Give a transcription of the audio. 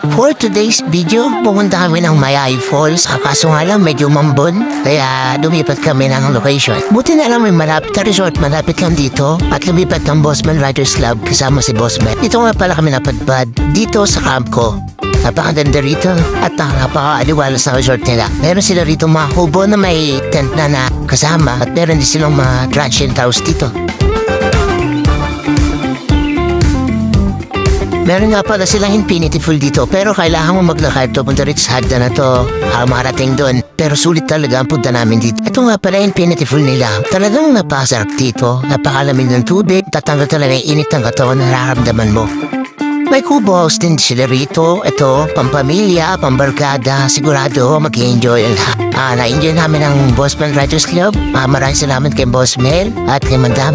For today's video, pumunta kami ng Mayay Falls. Kaso nga lang medyo mambon, kaya lumipat kami ng location. Buti na lang may malapit na resort, malapit lang dito. At lumipat ng Bossman Riders Club kasama si Bossman. Dito nga pala kami napadpad, dito sa camp ko. Napakaganda rito at napaka-aliwalas na resort nila. Meron sila rito mga kubo na may tent na kasama at meron din silang mga transient house dito. Meron nga pala silang infinity pool dito pero kailangan mo maglakad to punta rito sa hagdan na to makarating doon. Pero sulit talaga ang punta namin dito. Ito nga pala infinity pool nila. Talagang napakasarap dito. Napakalamig ng tubig. Tatanggal talaga yung init ng katawan na nararamdaman mo. May kubo house din sila rito. Ito, pampamilya, pambarkada. Sigurado mag-i-enjoy ang lahat. Na-enjoy namin ang Bossman Riders Club. Maraming salamat kay Boss Mel at kay Madam.